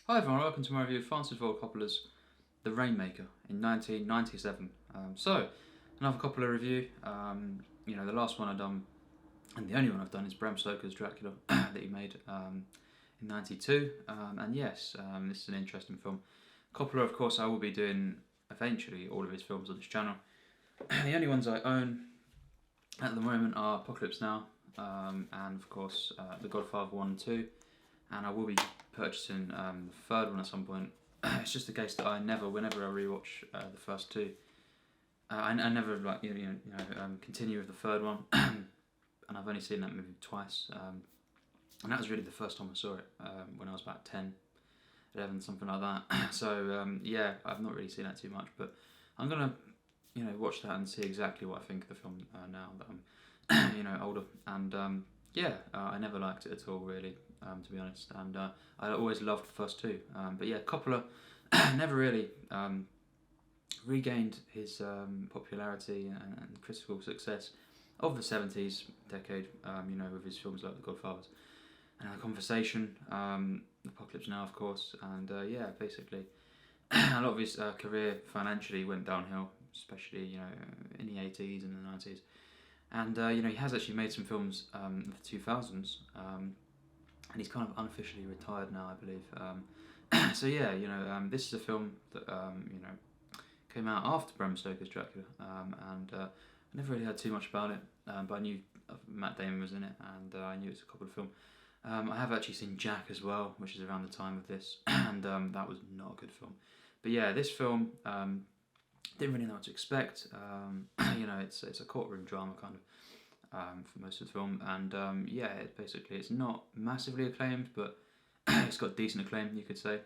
Hi everyone, welcome to my review of Francis Ford Coppola's The Rainmaker in 1997. Another Coppola review. The last one I've done, and the only one I've done, is Bram Stoker's Dracula that he made in '92. This is an interesting film. Coppola, of course, I will be doing eventually all of his films on this channel. The only ones I own at the moment are Apocalypse Now, and of course The Godfather 1 and 2. And I will be purchasing the third one at some point. It's just the case that whenever I rewatch the first two, I never continue with the third one, and I've only seen that movie twice. And that was really the first time I saw it when I was about 10, 11, something like that. I've not really seen that too much, but I'm gonna watch that and see exactly what I think of the film now that I'm older. And I never liked it at all, really, to be honest, and I always loved the first two. Coppola never really regained his popularity and critical success of the 70s decade, with his films like The Godfathers and The Conversation, Apocalypse Now, of course, and basically a lot of his career financially went downhill, especially in the 80s and the 90s. And he has actually made some films in the 2000s, and he's kind of unofficially retired now, I believe. This is a film that came out after Bram Stoker's Dracula, and I never really heard too much about it, but I knew Matt Damon was in it, and I knew it's a Coppola film. I have actually seen Jack as well, which is around the time of this, and that was not a good film. But yeah, this film. Didn't really know what to expect. It's a courtroom drama kind of for most of the film, and it's not massively acclaimed, but it's got decent acclaim, you could say.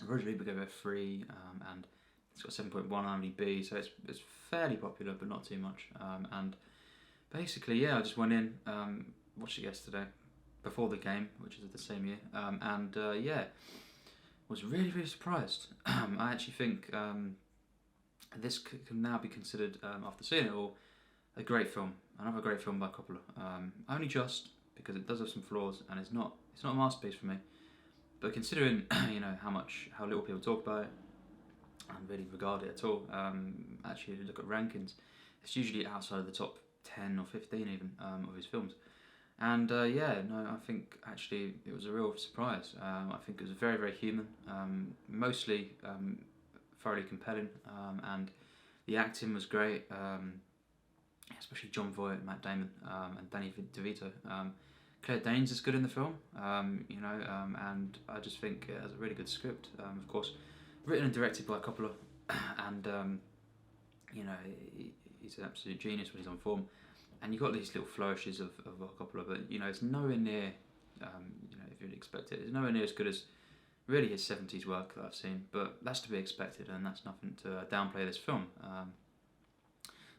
Originally we gave it a 3, and it's got 7.1 IMDb, so it's fairly popular, but not too much. And basically, I just went in, watched it yesterday before the game, which is of the same year, was really, really surprised. I actually think this can now be considered, after seeing it all, a great film. Another great film by Coppola. Only just because it does have some flaws, and it's not a masterpiece for me. But considering how little people talk about it and really regard it at all, actually look at rankings, it's usually outside of the top 10 or 15 even of his films. And I think actually it was a real surprise. I think it was very, very human, mostly thoroughly compelling, and the acting was great, especially Jon Voight, Matt Damon, and Danny DeVito. Claire Danes is good in the film, and I just think it has a really good script. Of course, written and directed by Coppola, and he's an absolute genius when he's on form. And you've got these little flourishes of Coppola, but it's nowhere near, if you'd expect it, it's nowhere near as good as really his 70s work that I've seen, but that's to be expected, and that's nothing to downplay this film,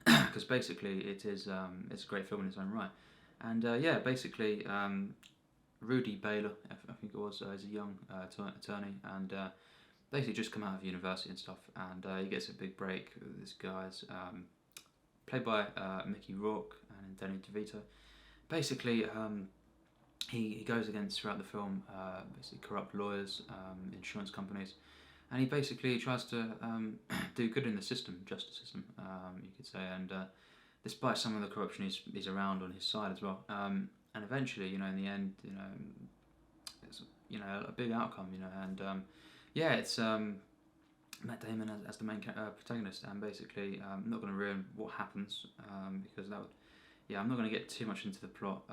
because basically it's a great film in its own right. And Rudy Baylor, I think it was, is a young attorney, and basically just come out of university and stuff, and he gets a big break with this guy's played by Mickey Rourke and Danny DeVito. Basically, he goes against, throughout the film, basically corrupt lawyers, insurance companies, and he basically tries to do good in the system, justice system, you could say, and despite some of the corruption, he's around on his side as well, and eventually, in the end, it's a big outcome, and it's Matt Damon as the main protagonist, and basically I'm not going to ruin what happens, because that would, I'm not going to get too much into the plot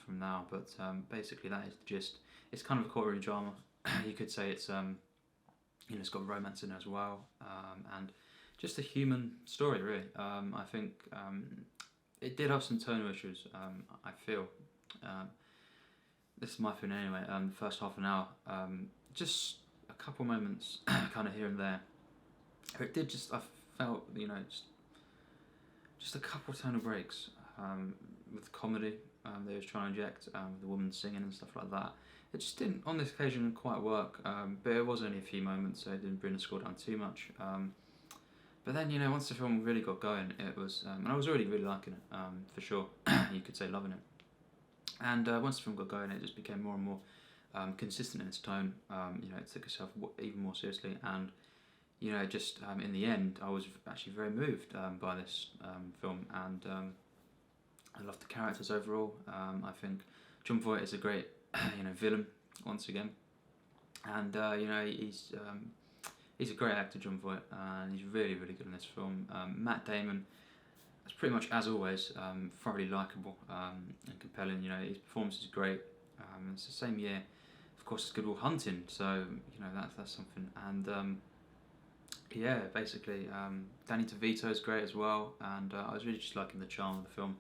from now, but basically that is the gist. It's kind of a courtroom drama. You could say it's it's got romance in it as well, and just a human story, really. I think it did have some tonal issues. I feel this is my feeling anyway. The first half an hour, just a couple moments, kind of here and there. It did I felt just a couple tonal breaks. With comedy they was trying to inject, with the woman singing and stuff like that. It just didn't, on this occasion, quite work, but it was only a few moments, so it didn't bring the score down too much. But then, once the film really got going, it was, and I was already really liking it, for sure, you could say loving it. And once the film got going, it just became more and more consistent in its tone. It took itself even more seriously, and just in the end, I was actually very moved by this film, and I loved the characters overall. I think John Voight is a great villain once again, and he's a great actor, John Voight, and he's really good in this film. Matt Damon is pretty much, as always, thoroughly likeable and compelling. His performance is great. It's the same year, of course, as Good Will Hunting, so that's something. And basically, Danny DeVito is great as well, and I was really just liking the charm of the film,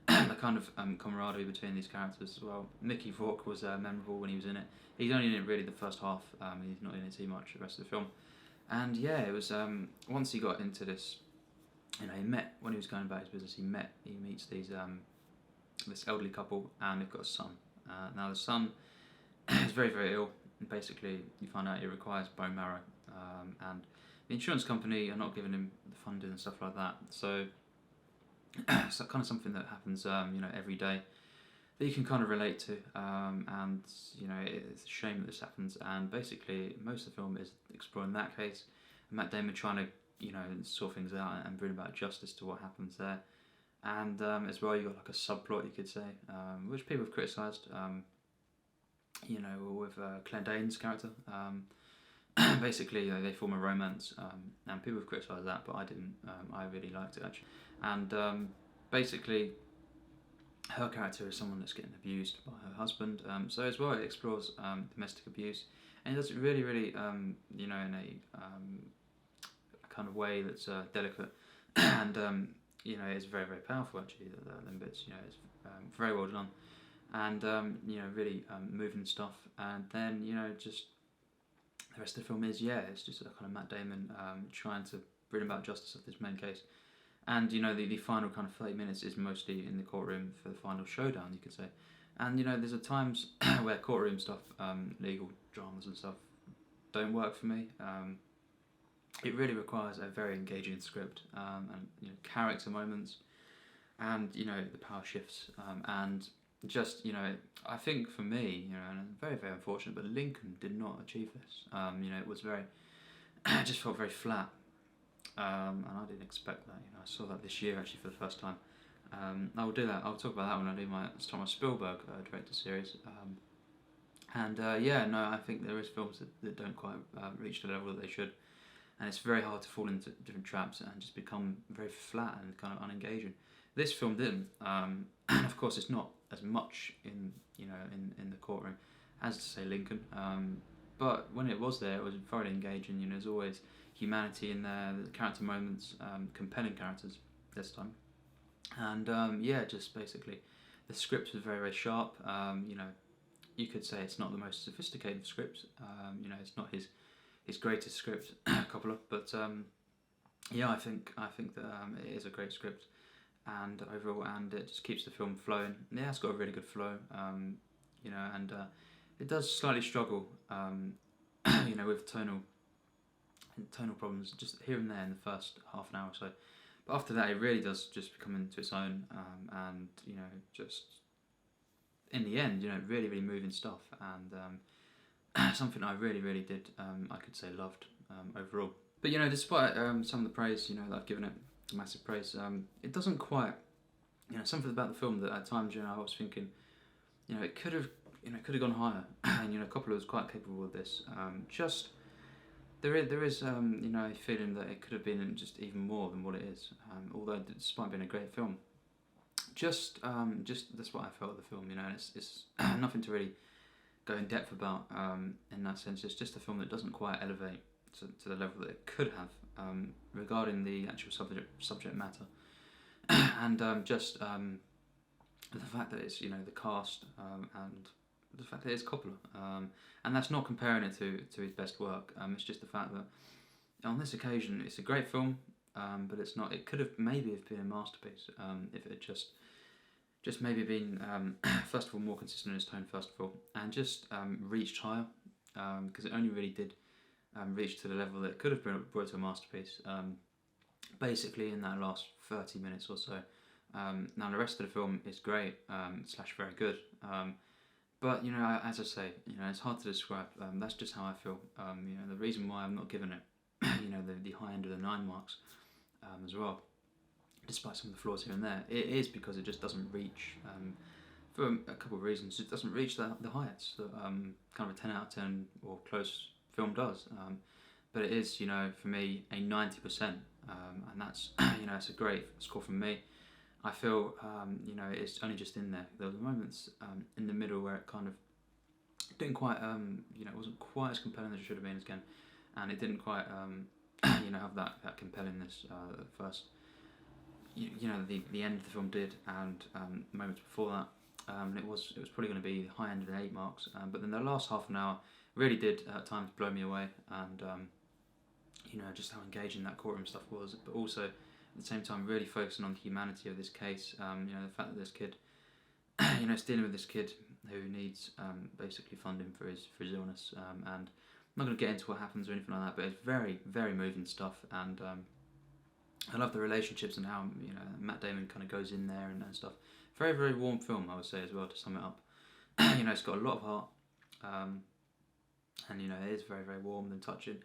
the kind of camaraderie between these characters as well. Mickey Rourke was memorable when he was in it. He's only in it really the first half. He's not in it too much the rest of the film. And it was once he got into this, he met, when he was going about his business, he meets these this elderly couple, and they've got a son. Now the son is very ill, and basically you find out he requires bone marrow, and the insurance company are not giving him the funding and stuff like that. So it's kind of something that happens every day that you can kind of relate to, and it's a shame that this happens. And basically most of the film is exploring that case, and Matt Damon trying to sort things out and bring about justice to what happens there. And as well, you got like a subplot, you could say, which people have criticised, with Claire Danes' character. Basically they form a romance, and people have criticised that, but I didn't. I really liked it actually. And basically her character is someone that's getting abused by her husband, so as well it explores domestic abuse, and it does it really in a kind of way that's delicate, and it's very powerful actually, them bits. It's very well done, and really moving stuff. And then just the rest of the film is it's just a kind of Matt Damon trying to bring about justice of this main case. And the final kind of 30 minutes is mostly in the courtroom for the final showdown, you could say. And there's times where courtroom stuff, legal dramas and stuff, don't work for me. It really requires a very engaging script, and character moments, and the power shifts, and just I think for me, and very unfortunate, but Lincoln did not achieve this. It was very, it just felt very flat. And I didn't expect that. I saw that this year actually for the first time. I will do that. I'll talk about that when I do my Spielberg director series. I think there is films that don't quite reach the level that they should, and it's very hard to fall into different traps and just become very flat and kind of unengaging. This film didn't, and of course it's not as much in the courtroom as, to say, Lincoln. But when it was there, it was very engaging. There's always humanity in there, the character moments, compelling characters this time, and just basically the script was very sharp. You could say it's not the most sophisticated script. It's not his greatest script, Coppola, but I think that it is a great script, and overall, and it just keeps the film flowing. Yeah, it's got a really good flow, and it does slightly struggle, with tonal problems just here and there in the first half an hour or so, but after that it really does just come into its own, and just in the end really moving stuff, and something I really did, I could say, loved overall. But despite some of the praise that I've given it, massive praise, it doesn't quite, something about the film that at times I was thinking it could have gone higher, and Coppola was quite capable of this. Just there is a feeling that it could have been just even more than what it is. Although despite being a great film, just that's what I felt of the film. And it's nothing to really go in depth about in that sense. It's just a film that doesn't quite elevate to the level that it could have regarding the actual subject matter, and just the fact that it's the cast, and the fact that it's Coppola, and that's not comparing it to his best work. It's just the fact that on this occasion it's a great film, but it's not. It could have maybe been a masterpiece if it had just maybe been first of all more consistent in its tone, first of all, and just reached higher, because it only really did reach to the level that it could have been brought to a masterpiece. Basically in that last 30 minutes or so. Now the rest of the film is great, / very good. But as I say, it's hard to describe. That's just how I feel. The reason why I'm not giving it, the high end of the 9 marks, as well, despite some of the flaws here and there, it is because it just doesn't reach. For a couple of reasons, it doesn't reach the heights that kind of a 10 out of 10 or close film does. But it is, for me, a 90%, and that's, it's a great score from me. I feel, it's only just in there. There were moments in the middle where it kind of didn't quite, it wasn't quite as compelling as it should have been again, and it didn't quite, have that compellingness first. The end of the film did, and moments before that, it was probably going to be the high end of the 8 marks. But then the last half an hour really did at times blow me away, and just how engaging that courtroom stuff was, but also at the same time really focusing on the humanity of this case. The fact that this kid, it's dealing with this kid who needs basically funding for his illness, and I'm not going to get into what happens or anything like that, but it's very, very moving stuff, and I love the relationships and how Matt Damon kind of goes in there and stuff. Very, very warm film, I would say, as well, to sum it up. It's got a lot of heart, and it is very, very warm and touching.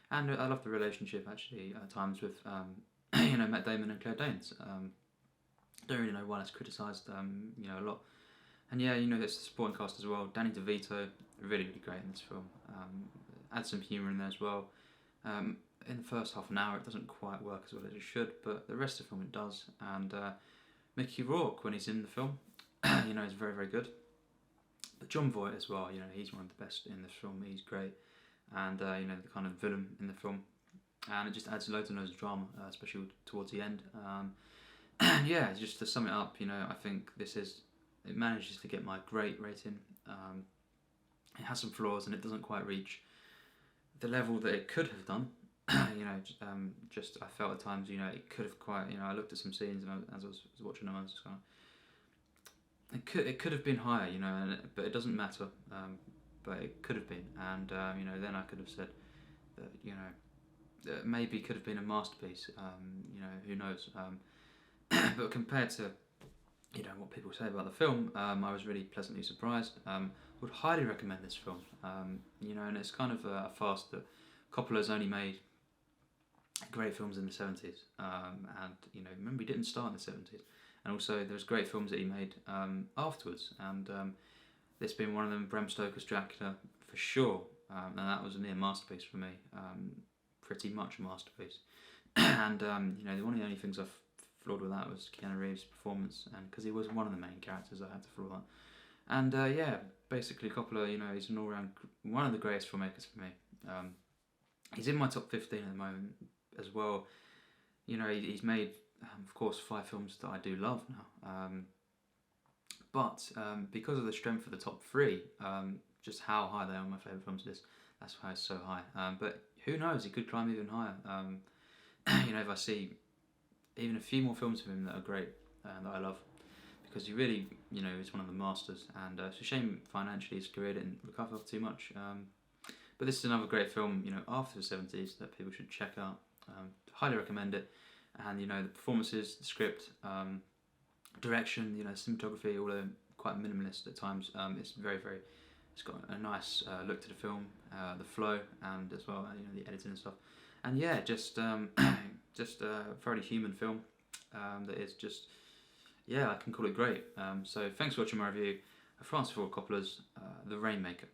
And I love the relationship actually at times with Matt Damon and Claire Danes. Don't really know why that's criticised a lot. And there's the supporting cast as well. Danny DeVito, really, really great in this film. Adds some humour in there as well. In the first half an hour it doesn't quite work as well as it should, but the rest of the film it does. And Mickey Rourke, when he's in the film, is very, very good. But John Voight as well, he's one of the best in this film. He's great, and the kind of villain in the film, and it just adds loads and loads of drama, especially towards the end. And just to sum it up, I think it manages to get my great rating. It has some flaws, and it doesn't quite reach the level that it could have done. Just I felt at times, it could have quite. I looked at some scenes, and as I was watching them, I was just kind of. It could have been higher, but it doesn't matter. But it could have been, and then I could have said that maybe it could have been a masterpiece. Who knows? But compared to what people say about the film, I was really pleasantly surprised. Would highly recommend this film. And it's kind of a farce that Coppola's only made great films in the 70s, and remember, he didn't start in the 70s. And also, there's great films that he made afterwards, and this being one of them, Bram Stoker's Dracula, for sure. And that was a near masterpiece for me, pretty much a masterpiece. And one of the only things I've flawed with that was Keanu Reeves' performance, and because he was one of the main characters, I had to flaw that. And basically, Coppola, he's an all-round one of the greatest filmmakers for me. He's in my top 15 at the moment as well. He's made. Of course, 5 films that I do love now, but because of the strength of the top 3, just how high they are my favourite films list, that's why it's so high. But who knows, he could climb even higher. If I see even a few more films of him that are great, that I love, because he really, is one of the masters, and it's a shame financially his career didn't recover too much. But this is another great film, after the 70s that people should check out. Highly recommend it. And the performances, the script, direction, cinematography, although quite minimalist at times, it's very, very. It's got a nice look to the film, the flow, and as well, the editing and stuff. And just a fairly human film that is just, I can call it great. So thanks for watching my review of Francis Ford Coppola's The Rainmaker.